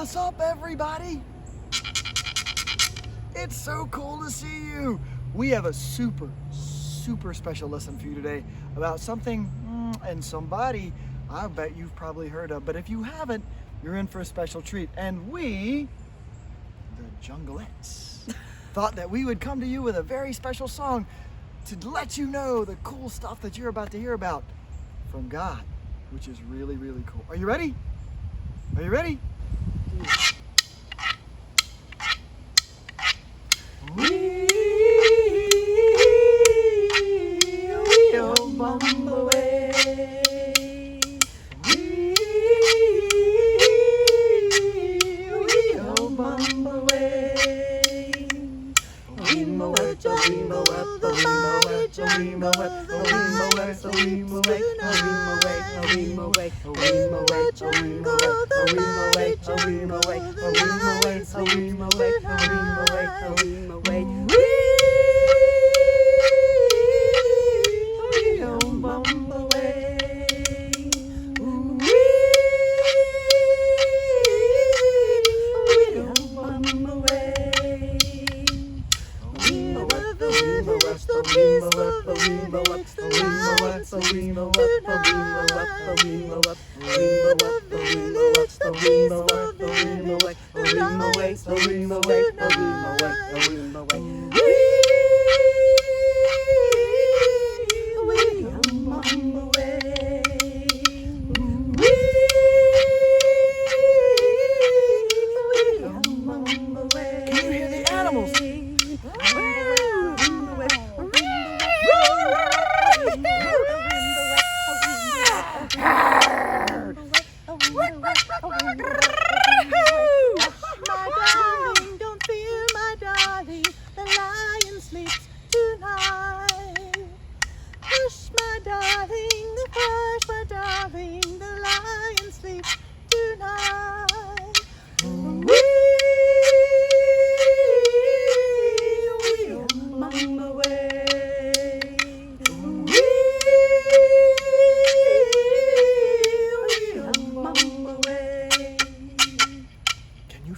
What's up, everybody? It's so cool to see you. We have a super special lesson for you today about something and somebody I bet you've probably heard of. But if you haven't, you're in for a special treat. And we, the Jungleettes, thought that we would come to you with a very special song to let you know the cool stuff that you're about to hear about from God, which is really cool. Are you ready? Are you ready? We'll bum away. We'll bum away.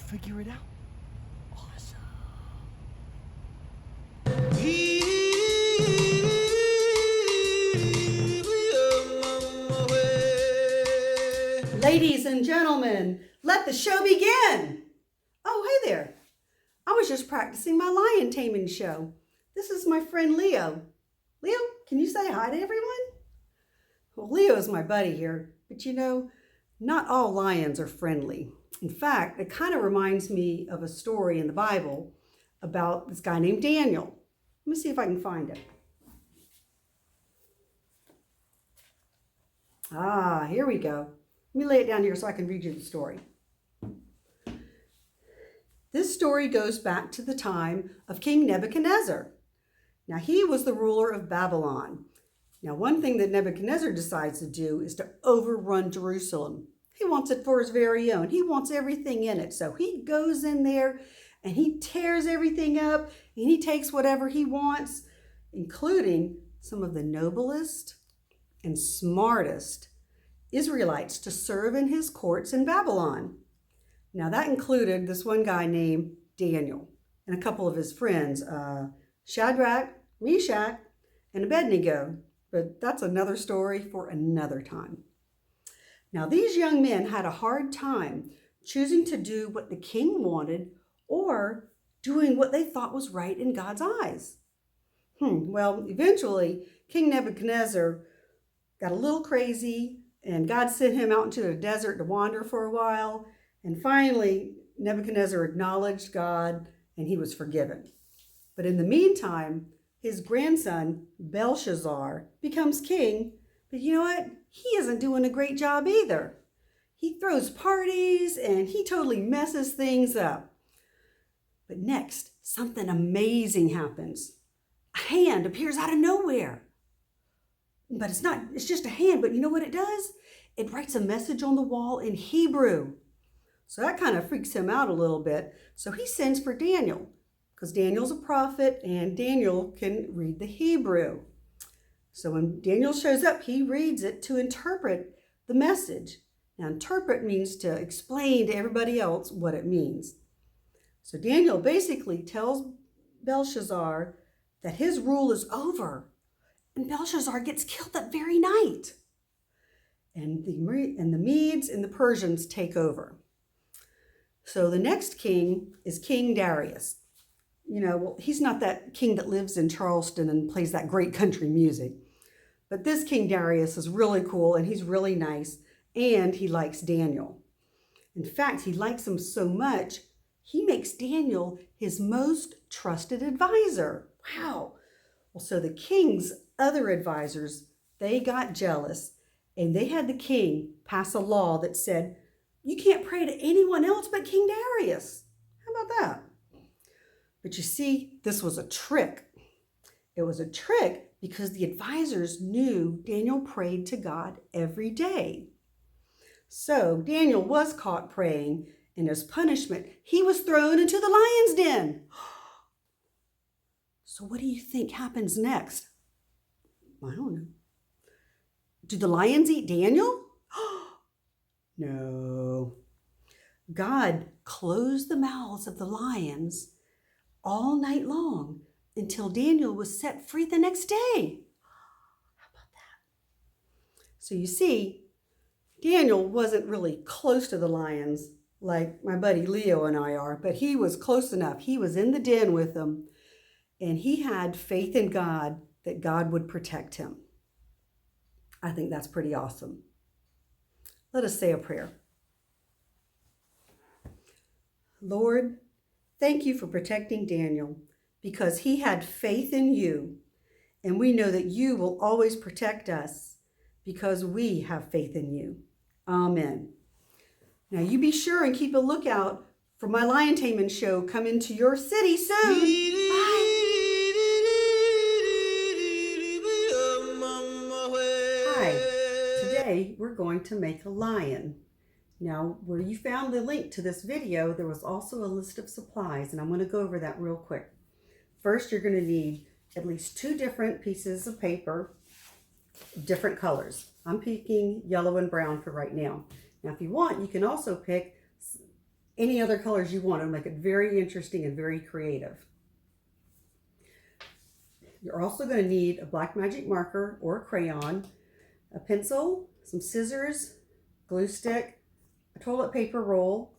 Figure it out. Awesome. Ladies and gentlemen, let the show begin. Oh, hey there. I was just practicing my lion taming show. This is my friend Leo. Leo, can you say hi to everyone? Well, Leo is my buddy here, but you know, not all lions are friendly. In fact, it kind of reminds me of a story in the Bible about this guy named Daniel. Let me see if I can find it. Here we go. Let me lay it down here so I can read you the story. This story goes back to the time of King Nebuchadnezzar. Now, he was the ruler of Babylon. Now, one thing that Nebuchadnezzar decides to do is to overrun Jerusalem. He wants it for his very own. He wants everything in it. So he goes in there and he tears everything up and he takes whatever he wants, including some of the noblest and smartest Israelites to serve in his courts in Babylon. Now that included this one guy named Daniel and a couple of his friends, Shadrach, Meshach, and Abednego. But that's another story for another time. Now, these young men had a hard time choosing to do what the king wanted or doing what they thought was right in God's eyes. Well, eventually, King Nebuchadnezzar got a little crazy, and God sent him out into the desert to wander for a while. And finally, Nebuchadnezzar acknowledged God, and he was forgiven. But in the meantime, his grandson, Belshazzar, becomes king. But you know what? He isn't doing a great job either. He throws parties and he totally messes things up. But next, something amazing happens. A hand appears out of nowhere. But it's just a hand, but you know what it does? It writes a message on the wall in Hebrew. So that kind of freaks him out a little bit. So he sends for Daniel, because Daniel's a prophet and Daniel can read the Hebrew. So when Daniel shows up, he reads it to interpret the message. Now, interpret means to explain to everybody else what it means. So Daniel basically tells Belshazzar that his rule is over, and Belshazzar gets killed that very night. And the Medes and the Persians take over. So the next king is King Darius. Well, he's not that king that lives in Charleston and plays that great country music. But this King Darius is really cool, and he's really nice, and he likes Daniel. In fact, he likes him so much, he makes Daniel his most trusted advisor. Wow. Well, so the king's other advisors, they got jealous, and they had the king pass a law that said, you can't pray to anyone else but King Darius. How about that? But you see, this was a trick. It was a trick because the advisors knew Daniel prayed to God every day. So Daniel was caught praying, and as punishment, he was thrown into the lion's den. So what do you think happens next? I don't know. Do the lions eat Daniel? No. God closed the mouths of the lions all night long until Daniel was set free the next day. How about that? So you see, Daniel wasn't really close to the lions like my buddy Leo and I are, but he was close enough. He was in the den with them, and he had faith in God that God would protect him. I think that's pretty awesome. Let us say a prayer. Lord, thank you for protecting Daniel because he had faith in you, and we know that you will always protect us because we have faith in you. Amen. Now you be sure and keep a lookout for my lion taming show coming to your city soon. Bye. Hi, today we're going to make a lion. Now, where you found the link to this video, there was also a list of supplies, and I'm going to go over that real quick. First, you're going to need at least 2 different pieces of paper, different colors. I'm picking yellow and brown for right now. Now, if you want, you can also pick any other colors you want to make it very interesting and very creative. You're also going to need a black magic marker or a crayon, a pencil, some scissors, glue stick, a toilet paper roll,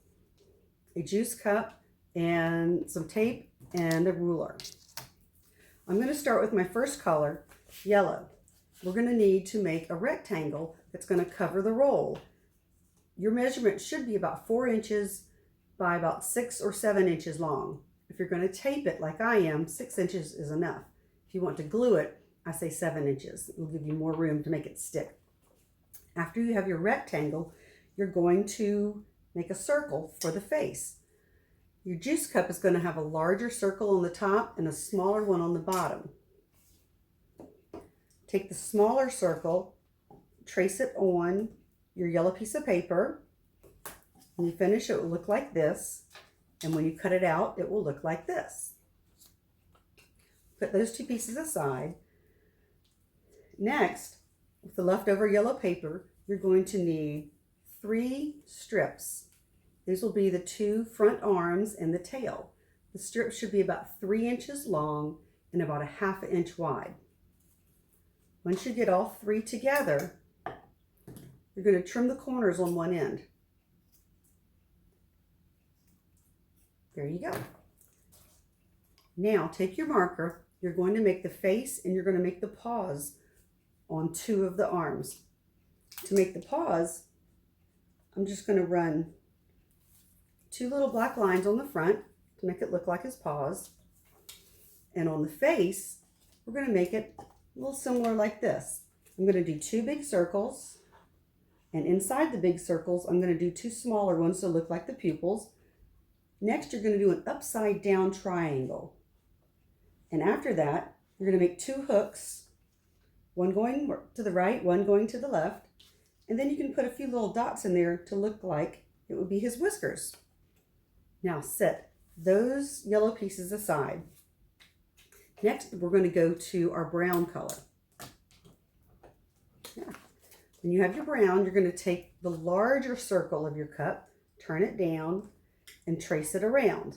a juice cup, and some tape and a ruler. I'm going to start with my first color, yellow. We're going to need to make a rectangle that's going to cover the roll. Your measurement should be about 4 inches by about 6 or 7 inches long. If you're going to tape it like I am, 6 inches is enough. If you want to glue it, I say 7 inches. It will give you more room to make it stick. After you have your rectangle, you're going to make a circle for the face. Your juice cup is going to have a larger circle on the top and a smaller one on the bottom. Take the smaller circle, trace it on your yellow piece of paper. When you finish, it will look like this. And when you cut it out, it will look like this. Put those 2 pieces aside. Next, with the leftover yellow paper, you're going to need 3 strips. These will be the 2 front arms and the tail. The strips should be about 3 inches long and about a ½ inch wide. Once you get all 3 together, you're going to trim the corners on one end. There you go. Now take your marker, you're going to make the face and you're going to make the paws on 2 of the arms. To make the paws, I'm just going to run 2 little black lines on the front to make it look like his paws. And on the face, we're going to make it a little similar like this. I'm going to do 2 big circles. And inside the big circles, I'm going to do 2 smaller ones to look like the pupils. Next, you're going to do an upside down triangle. And after that, you're going to make 2 hooks, one going to the right, one going to the left. And then you can put a few little dots in there to look like it would be his whiskers. Now set those yellow pieces aside. Next, we're going to go to our brown color. Yeah. When you have your brown, you're going to take the larger circle of your cup, turn it down, and trace it around.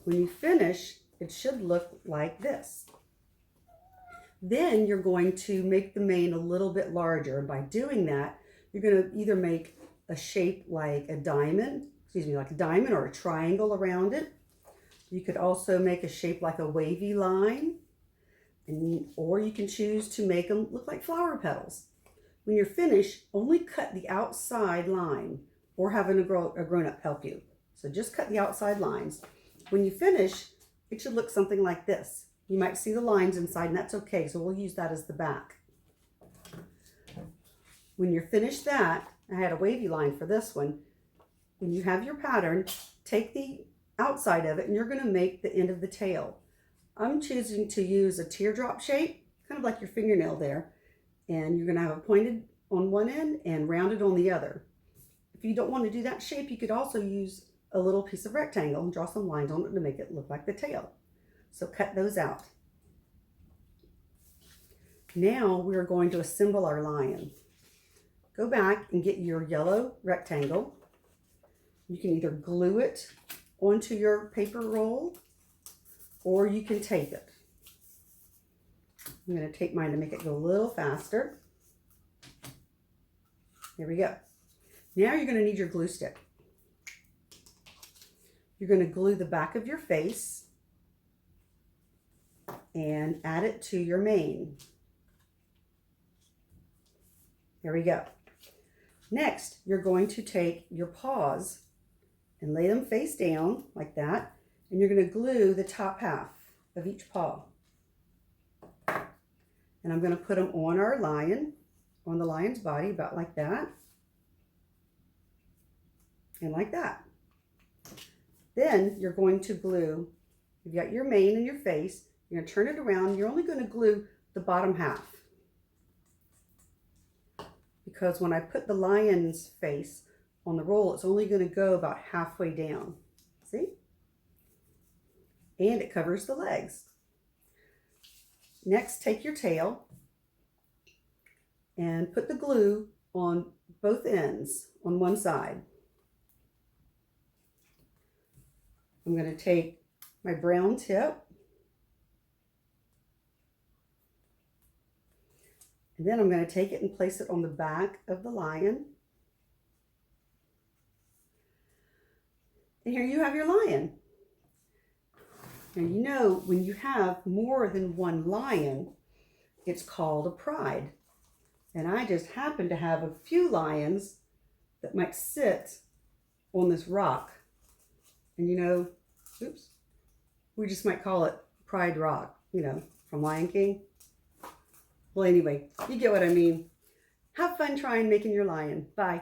When you finish, it should look like this. Then you're going to make the mane a little bit larger. And by doing that, you're going to either make a shape like a diamond, like a diamond or a triangle around it. You could also make a shape like a wavy line, or you can choose to make them look like flower petals. When you're finished, only cut the outside line or have a grown-up help you. So just cut the outside lines. When you finish, it should look something like this. You might see the lines inside, and that's okay, so we'll use that as the back. When you're finished that, I had a wavy line for this one. When you have your pattern, take the outside of it, and you're going to make the end of the tail. I'm choosing to use a teardrop shape, kind of like your fingernail there, and you're going to have it pointed on one end and rounded on the other. If you don't want to do that shape, you could also use a little piece of rectangle and draw some lines on it to make it look like the tail. So cut those out. Now we're going to assemble our lion. Go back and get your yellow rectangle. You can either glue it onto your paper roll or you can tape it. I'm going to tape mine to make it go a little faster. There we go. Now you're going to need your glue stick. You're going to glue the back of your face and add it to your mane. There we go. Next, you're going to take your paws and lay them face down like that, and you're going to glue the top half of each paw. And I'm going to put them on our lion, on the lion's body, about like that, and like that. Then you're going to glue, you've got your mane and your face, you're going to turn it around, you're only going to glue the bottom half. Because when I put the lion's face on the roll, it's only going to go about halfway down. See? And it covers the legs. Next, take your tail and put the glue on both ends on one side. I'm going to take my brown tip and then I'm going to take it and place it on the back of the lion. And here you have your lion. Now you know when you have more than one lion, it's called a pride. And I just happen to have a few lions that might sit on this rock. And you know, oops, we just might call it Pride Rock, you know, from Lion King. Well, anyway, you get what I mean. Have fun trying making your lion. Bye.